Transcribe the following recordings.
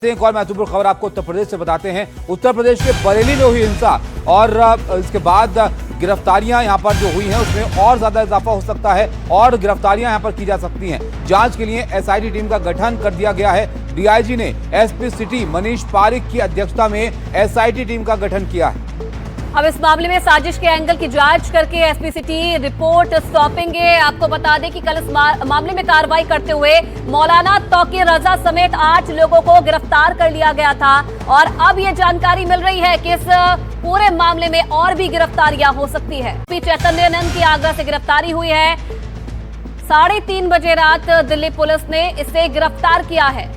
एक और महत्वपूर्ण खबर आपको उत्तर प्रदेश से बताते हैं। उत्तर प्रदेश के बरेली में हुई हिंसा और इसके बाद गिरफ्तारियां यहां पर जो हुई हैं उसमें और ज्यादा इजाफा हो सकता है और गिरफ्तारियां यहां पर की जा सकती हैं। जांच के लिए एसआईटी टीम का गठन कर दिया गया है। डीआईजी ने एसपी सिटी मनीष पारिक की अध्यक्षता में एसआईटी टीम का गठन किया है। अब इस मामले में साजिश के एंगल की जांच करके एसपी सिटी रिपोर्ट सौंपेंगे। आपको बता दें कि कल इस मामले में कार्रवाई करते हुए मौलाना तौकीर रजा समेत 8 लोगों को गिरफ्तार कर लिया गया था और अब ये जानकारी मिल रही है कि इस पूरे मामले में और भी गिरफ्तारियां हो सकती है। चैतन्यानंद की आगरा से गिरफ्तारी हुई है। 3:30 बजे रात दिल्ली पुलिस ने इसे गिरफ्तार किया है।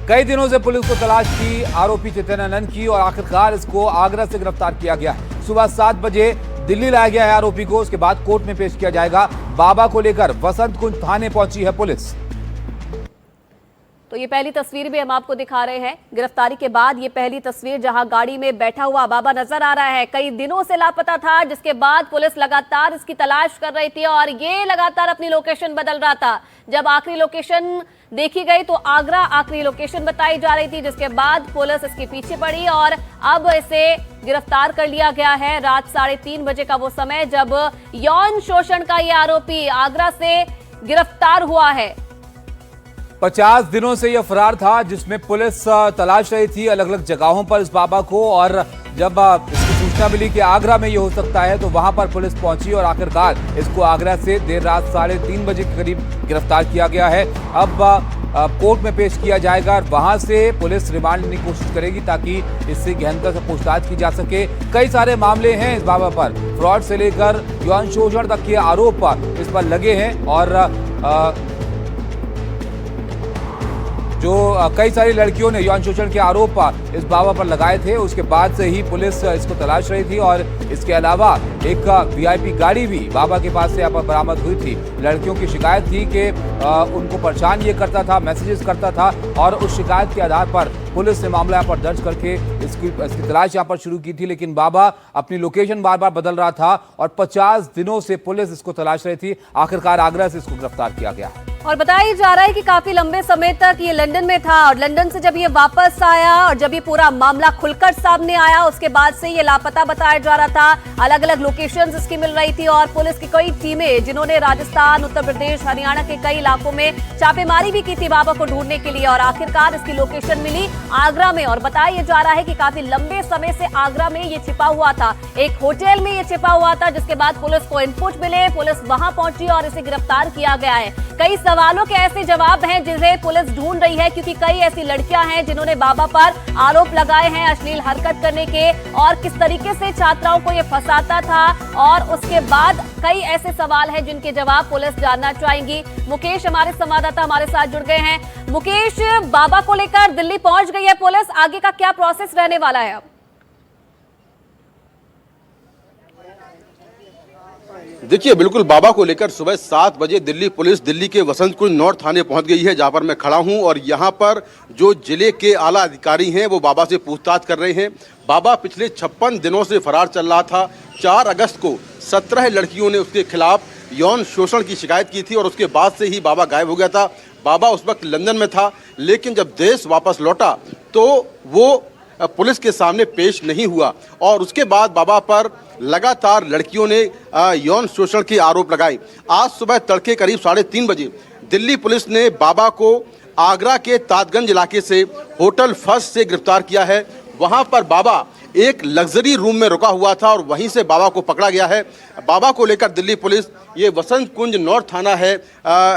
कई दिनों से पुलिस को तलाश थी आरोपी चैतन्यानंद की और आखिरकार इसको आगरा से गिरफ्तार किया गया है। सुबह 7 बजे दिल्ली लाया गया है आरोपी को। उसके बाद कोर्ट में पेश किया जाएगा। बाबा को लेकर वसंत कुंज थाने पहुंची है पुलिस। तो ये पहली तस्वीर भी हम आपको दिखा रहे हैं। गिरफ्तारी के बाद ये पहली तस्वीर जहां गाड़ी में बैठा हुआ बाबा नजर आ रहा है। कई दिनों से लापता था, जिसके बाद पुलिस लगातार इसकी तलाश कर रही थी और ये लगातार अपनी लोकेशन बदल रहा था। जब आखिरी लोकेशन देखी गई तो आगरा आखिरी लोकेशन बताई जा रही थी, जिसके बाद पुलिस इसके पीछे पड़ी और अब इसे गिरफ्तार कर लिया गया है। रात 3:30 बजे का वो समय जब यौन शोषण का ये आरोपी आगरा से गिरफ्तार हुआ है। 50 दिनों से यह फरार था, जिसमें पुलिस तलाश रही थी अलग अलग जगहों पर इस बाबा को और जब इसकी सूचना मिली कि आगरा में ये हो सकता है तो वहां पर पुलिस पहुंची और आखिरकार इसको आगरा से देर रात 3:30 बजे के करीब गिरफ्तार किया गया है। अब कोर्ट में पेश किया जाएगा और वहां से पुलिस रिमांड लेने की कोशिश करेगी ताकि इससे गहनता से पूछताछ की जा सके। कई सारे मामले हैं इस बाबा पर, फ्रॉड से लेकर यौन शोषण तक के आरोप इस पर लगे हैं और जो कई सारी लड़कियों ने यौन शोषण के आरोप इस बाबा पर लगाए थे। उसके बाद से ही पुलिस इसको तलाश रही थी और इसके अलावा एक वीआईपी गाड़ी भी बाबा के पास से यहाँ पर बरामद हुई थी। लड़कियों की शिकायत थी कि उनको परेशान ये करता था, मैसेजेस करता था और उस शिकायत के आधार पर पुलिस ने मामला यहाँ पर दर्ज करके इसकी तलाश यहाँ पर शुरू की थी। लेकिन बाबा अपनी लोकेशन बार बार बदल रहा था और 50 दिनों से पुलिस इसको तलाश रही थी। आखिरकार आगरा से इसको गिरफ्तार किया गया। और बताया जा रहा है कि काफी लंबे समय तक ये लंदन में था और लंदन से जब ये वापस आया और जब ये पूरा मामला खुलकर सामने आया उसके बाद से ये लापता बताया जा रहा था। अलग अलग लोकेशंस इसकी मिल रही थी और पुलिस की कई टीमें जिन्होंने राजस्थान, उत्तर प्रदेश, हरियाणा के कई इलाकों में छापेमारी भी की थी बाबा को ढूंढने के लिए और आखिरकार इसकी लोकेशन मिली आगरा में। और बताया जा रहा है कि काफी लंबे समय से आगरा में ये छिपा हुआ था, एक होटल में ये छिपा हुआ था, जिसके बाद पुलिस को इनपुट मिले, पुलिस वहां पहुंची और इसे गिरफ्तार किया गया है। कई सवालों के ऐसे जवाब हैं जिन्हें पुलिस ढूंढ रही है, क्योंकि कई ऐसी लड़कियां हैं जिन्होंने बाबा पर आरोप लगाए हैं अश्लील हरकत करने के और किस तरीके से छात्राओं को ये फंसाता था और उसके बाद कई ऐसे सवाल हैं जिनके जवाब पुलिस जानना चाहेंगी। मुकेश हमारे संवाददाता हमारे साथ जुड़ गए हैं। मुकेश, बाबा को लेकर दिल्ली पहुंच गई है पुलिस, आगे का क्या प्रोसेस रहने वाला है अब? देखिए, बिल्कुल बाबा को लेकर सुबह 7 बजे दिल्ली पुलिस दिल्ली के वसंत कुंज नॉर्थ थाने पहुंच गई है, जहां पर मैं खड़ा हूं और यहां पर जो जिले के आला अधिकारी हैं वो बाबा से पूछताछ कर रहे हैं। बाबा पिछले 56 दिनों से फरार चल रहा था। 4 अगस्त को 17 लड़कियों ने उसके खिलाफ यौन शोषण की शिकायत की थी और उसके बाद से ही बाबा गायब हो गया था। बाबा उस वक्त लंदन में था, लेकिन जब देश वापस लौटा तो वो पुलिस के सामने पेश नहीं हुआ और उसके बाद बाबा पर लगातार लड़कियों ने यौन शोषण के आरोप लगाए। आज सुबह तड़के करीब 3:30 बजे दिल्ली पुलिस ने बाबा को आगरा के ताजगंज इलाके से होटल फर्स्ट से गिरफ्तार किया है। वहां पर बाबा एक लग्जरी रूम में रुका हुआ था और वहीं से बाबा को पकड़ा गया है। बाबा को लेकर दिल्ली पुलिस ये वसंत कुंज नॉर्थ थाना है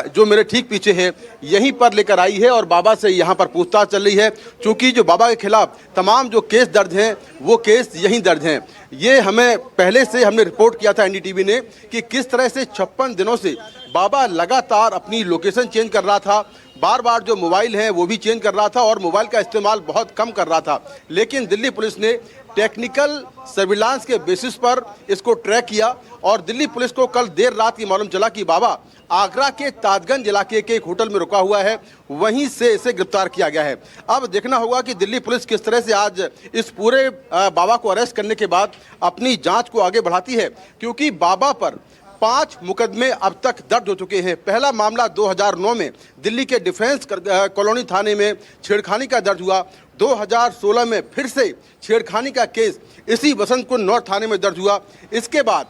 जो मेरे ठीक पीछे है, यहीं पर लेकर आई है और बाबा से यहाँ पर पूछताछ चल रही है। चूँकि जो बाबा के खिलाफ तमाम जो केस दर्ज हैं वो केस यहीं दर्ज हैं। ये हमें पहले से हमने रिपोर्ट किया था एनडीटीवी ने कि किस तरह से 56 दिनों से बाबा लगातार अपनी लोकेशन चेंज कर रहा था, बार बार जो मोबाइल हैं वो भी चेंज कर रहा था और मोबाइल का इस्तेमाल बहुत कम कर रहा था। लेकिन दिल्ली पुलिस ने टेक्निकल सर्विलांस के बेसिस पर इसको ट्रैक किया और दिल्ली पुलिस को कल देर रात ये मालूम चला कि बाबा आगरा के ताजगंज इलाके के एक होटल में रुका हुआ है, वहीं से इसे गिरफ्तार किया गया है। अब देखना होगा कि दिल्ली पुलिस किस तरह से आज इस पूरे बाबा को अरेस्ट करने के बाद अपनी जांच को आगे बढ़ाती है, क्योंकि बाबा पर 5 मुकदमे अब तक दर्ज हो चुके हैं। पहला मामला 2009 में दिल्ली के डिफेंस कॉलोनी थाने में छेड़खानी का दर्ज हुआ। 2016 में फिर से छेड़खानी का केस इसी वसंत कुंज नॉर्थ थाने में दर्ज हुआ। इसके बाद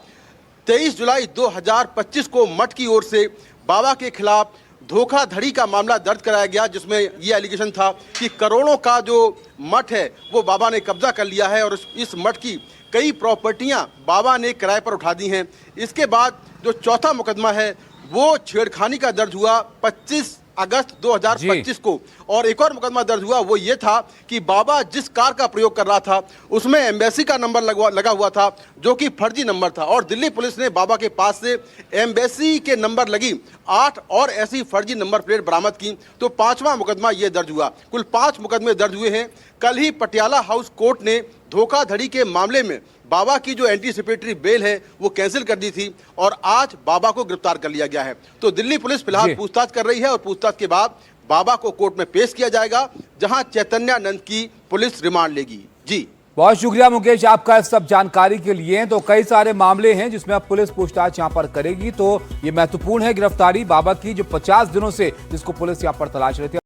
23 जुलाई 2025 को मठ की ओर से बाबा के खिलाफ धोखाधड़ी का मामला दर्ज कराया गया, जिसमें यह एलिगेशन था कि करोड़ों का जो मठ है वो बाबा ने कब्जा कर लिया है और इस मठ की कई प्रॉपर्टियां बाबा ने किराए पर उठा दी हैं। इसके बाद जो चौथा मुकदमा है वो छेड़खानी का दर्ज हुआ 25 अगस्त 2025 को, और एक और मुकदमा दर्ज हुआ वो ये था कि बाबा जिस कार का प्रयोग कर रहा था उसमें एम्बेसी का नंबर लगा हुआ था, जो कि फर्जी नंबर था, और दिल्ली पुलिस ने बाबा के पास से एम्बेसी के नंबर लगी 8 और ऐसी फर्जी नंबर प्लेट बरामद की। तो 5वां मुकदमा ये दर्ज हुआ। कुल 5 मुकदमे दर्ज हुए हैं। कल ही पटियाला हाउस कोर्ट ने धोखाधड़ी के मामले में बाबा की जो एंटीसिपेटरी बेल है वो कैंसिल कर दी थी और आज बाबा को गिरफ्तार कर लिया गया है। तो दिल्ली पुलिस फिलहाल पूछताछ कर रही है और पूछताछ के बाद बाबा को कोर्ट में पेश किया जाएगा, जहां चैतन्यानंद की पुलिस रिमांड लेगी। जी बहुत शुक्रिया मुकेश आपका इस सब जानकारी के लिए। तो कई सारे मामले हैं जिसमें अब पुलिस पूछताछ यहां पर करेगी। तो ये महत्वपूर्ण है गिरफ्तारी बाबा की, जो 50 दिनों से जिसको पुलिस यहां पर तलाश रही थी।